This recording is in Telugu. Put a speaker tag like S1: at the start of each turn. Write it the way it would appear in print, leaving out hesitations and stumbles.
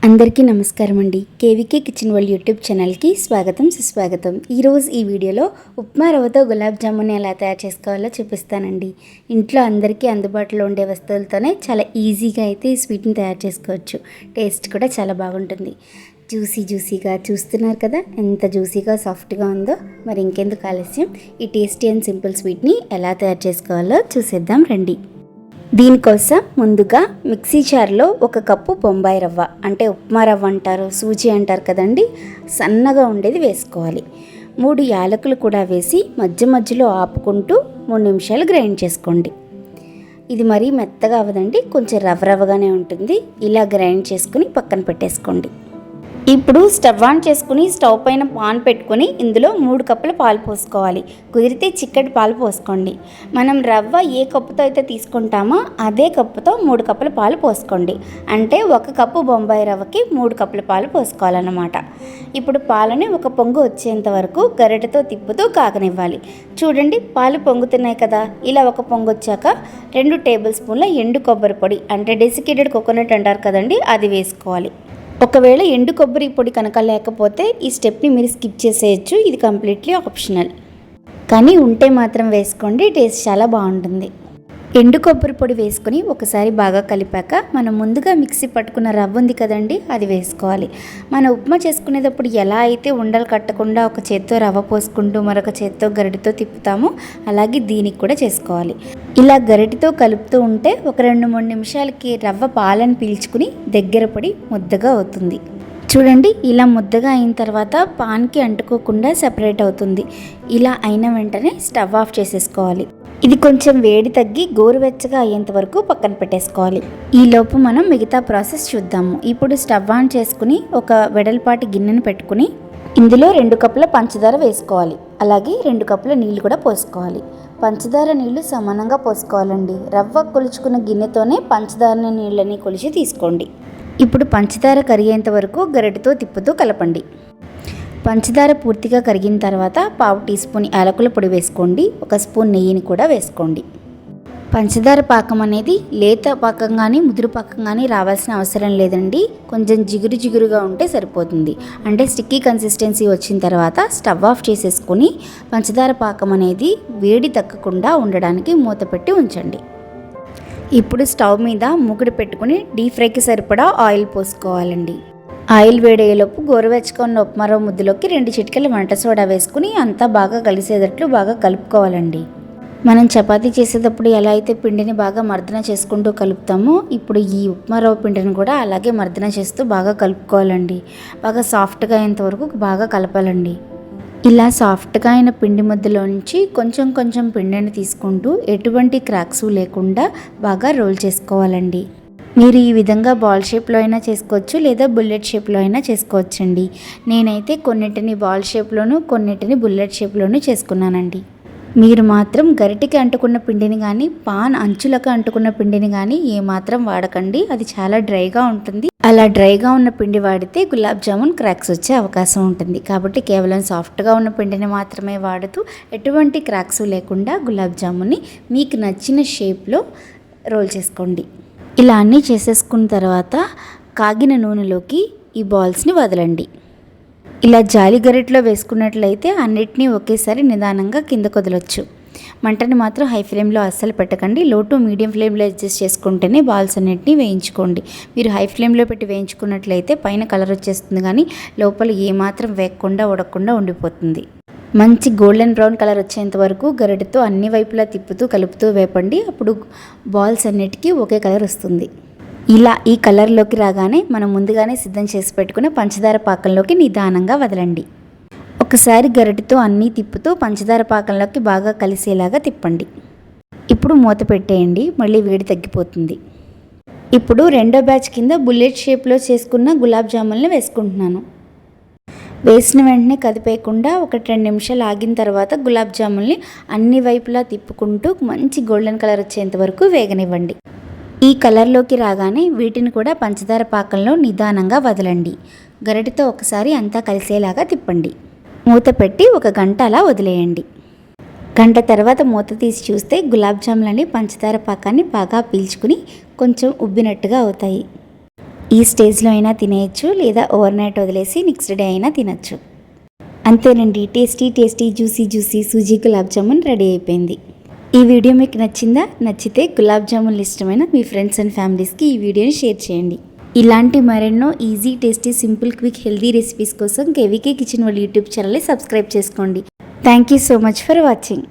S1: అందరికీ నమస్కారం అండి. కేవీకే కిచెన్ వరల్డ్ యూట్యూబ్ ఛానల్కి స్వాగతం సుస్వాగతం. ఈరోజు ఈ వీడియోలో ఉప్మా రవ్వతో గులాబ్ జామున్ ఎలా తయారు చేసుకోవాలో చూపిస్తానండి. ఇంట్లో అందరికీ అందుబాటులో ఉండే వస్తువులతోనే చాలా ఈజీగా అయితే ఈ స్వీట్ని తయారు చేసుకోవచ్చు. టేస్ట్ కూడా చాలా బాగుంటుంది. జ్యూసీగా చూస్తున్నారు కదా, ఎంత జ్యూసీగా సాఫ్ట్గా ఉందో. మరి ఇంకెందుకు ఆలస్యం, ఈ టేస్టీ అండ్ సింపుల్ స్వీట్ని ఎలా తయారు చేసుకోవాలో చూసేద్దాం రండి. దీనికోసం ముందుగా మిక్సీ జార్లో 1 కప్పు బొంబాయి రవ్వ, అంటే ఉప్మా రవ్వ అంటారు, సూజీ అంటారు కదండి, సన్నగా ఉండేది వేసుకోవాలి. 3 యాలకులు కూడా వేసి మధ్యలో ఆపుకుంటూ 3 నిమిషాలు గ్రైండ్ చేసుకోండి. ఇది మరీ మెత్తగా అవ్వదండి, కొంచెం రవ్వగానే ఉంటుంది. ఇలా గ్రైండ్ చేసుకుని పక్కన పెట్టేసుకోండి. ఇప్పుడు స్టవ్ ఆన్ చేసుకుని స్టవ్ పైన పాన్ పెట్టుకుని ఇందులో 3 కప్పుల పాలు పోసుకోవాలి. కుదిరితే చిక్కటి పాలు పోసుకోండి. మనం రవ్వ ఏ కప్పుతో అయితే తీసుకుంటామో అదే కప్పుతో 3 కప్పుల పాలు పోసుకోండి. అంటే 1 కప్పు బొంబాయి రవ్వకి 3 కప్పుల పాలు పోసుకోవాలన్నమాట. ఇప్పుడు పాలని ఒక పొంగు వచ్చేంత వరకు గరిటెతో తిప్పుతూ కాగనివ్వాలి. చూడండి, పాలు పొంగుతున్నాయి కదా. ఇలా ఒక పొంగు వచ్చాక 2 టేబుల్ స్పూన్ల ఎండు కొబ్బరి పొడి, అంటే డెసికేటెడ్ కోకోనట్ అంటారు కదండి, అది వేసుకోవాలి. ఒకవేళ ఎండు కొబ్బరి పొడి కనుక లేకపోతే ఈ స్టెప్ని మీరు స్కిప్ చేసేయచ్చు. ఇది కంప్లీట్లీ ఆప్షనల్, కానీ ఉంటే మాత్రం వేసుకోండి, టేస్ట్ చాలా బాగుంటుంది. ఎండు కొబ్బరి పొడి వేసుకొని ఒకసారి బాగా కలిపాక మనం ముందుగా మిక్సీ పట్టుకున్న రవ్వ ఉంది కదండి, అది వేసుకోవాలి. మనం ఉప్మా చేసుకునేటప్పుడు ఎలా అయితే ఉండలు కట్టకుండా ఒక చేత్తో రవ్వ పోసుకుంటూ మరొక చేత్తో గరిటెతో తిప్పుతామో అలాగే దీనికి కూడా చేసుకోవాలి. ఇలా గరిటెతో కలుపుతూ ఉంటే ఒక 2-3 నిమిషాలకి రవ్వ పాలను పీల్చుకుని దగ్గర పడి ముద్దగా అవుతుంది. చూడండి, ఇలా ముద్దగా అయిన తర్వాత పాన్కి అంటుకోకుండా సెపరేట్ అవుతుంది. ఇలా అయిన వెంటనే స్టవ్ ఆఫ్ చేసేసుకోవాలి. ఇది కొంచెం వేడి తగ్గి గోరువెచ్చగా అయ్యేంత వరకు పక్కన పెట్టేసుకోవాలి. ఈలోపు మనం మిగతా ప్రాసెస్ చూద్దాము. ఇప్పుడు స్టవ్ ఆన్ చేసుకుని ఒక వెడల్పాటి గిన్నెను పెట్టుకుని ఇందులో 2 కప్పుల పంచదార వేసుకోవాలి. అలాగే 2 కప్పుల నీళ్ళు కూడా పోసుకోవాలి. పంచదార నీళ్లు సమానంగా పోసుకోవాలండి. రవ్వ కొలుచుకున్న గిన్నెతోనే పంచదార నీళ్ళని కొలిచి తీసుకోండి. ఇప్పుడు పంచదార కరిగేంత వరకు గరిటెతో తిప్పుతూ కలపండి. పంచదార పూర్తిగా కరిగిన తర్వాత 1/2 టీ స్పూన్ యాలకుల పొడి వేసుకోండి. 1 స్పూన్ నెయ్యిని కూడా వేసుకోండి. పంచదార పాకం అనేది లేత పాకం కానీ ముదురు పాకం కానీ రావాల్సిన అవసరం లేదండి. కొంచెం జిగురుగా ఉంటే సరిపోతుంది. అంటే స్టిక్కీ కన్సిస్టెన్సీ వచ్చిన తర్వాత స్టవ్ ఆఫ్ చేసేసుకొని పంచదార పాకం అనేది వేడి తగ్గకుండా ఉండడానికి మూత పెట్టి ఉంచండి. ఇప్పుడు స్టవ్ మీద మూకుడు పెట్టుకుని డీప్ ఫ్రైకి సరిపడా ఆయిల్ పోసుకోవాలండి. ఆయిల్ వేడయ్యేలోపు గోరువెచ్చగా ఉన్న ఉప్మా రవ్వ ముద్దలోకి 2 చిటికెల వంట సోడా వేసుకుని అంతా బాగా కలిసేటట్లు బాగా కలుపుకోవాలండి. మనం చపాతీ చేసేటప్పుడు ఎలా అయితే పిండిని బాగా మర్దన చేసుకుంటూ కలుపుతామో ఇప్పుడు ఈ ఉప్మా రవ్వ పిండిని కూడా అలాగే మర్దన చేస్తూ బాగా కలుపుకోవాలండి. బాగా సాఫ్ట్గా అయ్యేంత వరకు బాగా కలపాలండి. ఇలా సాఫ్ట్గా అయిన పిండి ముద్దలోంచి కొంచెం పిండిని తీసుకుంటూ ఎటువంటి క్రాక్స్ లేకుండా బాగా రోల్ చేసుకోవాలండి. మీరు ఈ విధంగా బాల్ షేప్లో అయినా చేసుకోవచ్చు, లేదా బుల్లెట్ షేప్లో అయినా చేసుకోవచ్చండి. నేనైతే కొన్నిటిని బాల్ షేప్లోను కొన్నిటిని బుల్లెట్ షేప్లోను చేసుకున్నానండి. మీరు మాత్రం గరిటెకి అంటుకున్న పిండిని కానీ పాన్ అంచులకు అంటుకున్న పిండిని కానీ ఏమాత్రం వాడకండి. అది చాలా డ్రైగా ఉంటుంది. అలా డ్రైగా ఉన్న పిండి వాడితే గులాబ్ జామున్ క్రాక్స్ వచ్చే అవకాశం ఉంటుంది. కాబట్టి కేవలం సాఫ్ట్గా ఉన్న పిండిని మాత్రమే వాడుతూ ఎటువంటి క్రాక్స్ లేకుండా గులాబ్ జామున్ని మీకు నచ్చిన షేప్లో రోల్ చేసుకోండి. ఇలా అన్నీ చేసేసుకున్న తర్వాత కాగిన నూనెలోకి ఈ బాల్స్ని వదలండి. ఇలా జాలి గరిటెలో వేసుకున్నట్లయితే అన్నిటినీ ఒకేసారి నిదానంగా కిందకు వదలొచ్చు. మంటని మాత్రం హై ఫ్లేమ్లో అస్సలు పెట్టకండి. లో టు మీడియం ఫ్లేమ్లో అడ్జస్ట్ చేసుకుంటేనే బాల్స్ అన్నిటినీ వేయించుకోండి. మీరు హై ఫ్లేమ్లో పెట్టి వేయించుకున్నట్లయితే పైన కలర్ వచ్చేస్తుంది, కానీ లోపల ఏమాత్రం వేగకుండా ఉడకకుండా ఉండిపోతుంది. మంచి గోల్డెన్ బ్రౌన్ కలర్ వచ్చేంత వరకు గరిటెతో అన్ని వైపులా తిప్పుతూ కలుపుతూ వేపండి. అప్పుడు బాల్స్ అన్నిటికీ ఒకే కలర్ వస్తుంది. ఇలా ఈ కలర్లోకి రాగానే మనం ముందుగానే సిద్ధం చేసి పెట్టుకున్న పంచదార పాకంలోకి నిదానంగా వదలండి. ఒకసారి గరిటెతో అన్నీ తిప్పుతూ పంచదార పాకంలోకి బాగా కలిసేలాగా తిప్పండి. ఇప్పుడు మూత పెట్టేయండి, మళ్ళీ వేడి తగ్గిపోతుంది. ఇప్పుడు రెండో బ్యాచ్ కింద బుల్లెట్ షేప్లో చేసుకున్న గులాబ్ జామున్ని వేసుకుంటున్నాను. వేసిన వెంటనే కదిపేయకుండా 1-2 నిమిషాలు ఆగిన తర్వాత గులాబ్ జామున్ని అన్ని వైపులా తిప్పుకుంటూ మంచి గోల్డెన్ కలర్ వచ్చేంత వరకు వేగనివ్వండి. ఈ కలర్లోకి రాగానే వీటిని కూడా పంచదార పాకంలో నిదానంగా వదలండి. గరిటెతో ఒకసారి అంతా కలిసేలాగా తిప్పండి. మూత పెట్టి 1 గంట అలా వదిలేయండి. గంట తర్వాత మూత తీసి చూస్తే గులాబ్ జాములని పంచదార పాకాన్ని బాగా పీల్చుకుని కొంచెం ఉబ్బినట్టుగా అవుతాయి. ఈ స్టేజ్లో అయినా తినేయచ్చు, లేదా ఓవర్ నైట్ వదిలేసి నెక్స్ట్ డే అయినా తినచ్చు. అంతేనండి, tasty tasty juicy juicy sooji gulab jamun ready అయిపోయింది. ఈ వీడియో మీకు నచ్చిందా? నచ్చితే గులాబ్ జామున్లు ఇష్టమైన మీ ఫ్రెండ్స్ అండ్ ఫ్యామిలీస్కి ఈ వీడియోని షేర్ చేయండి. ఇలాంటి మరెన్నో easy tasty simple quick healthy recipes కోసం కేవీకే కిచెన్ వరల్డ్ యూట్యూబ్ ఛానల్ని సబ్స్క్రైబ్ చేసుకోండి. Thank you so much for watching.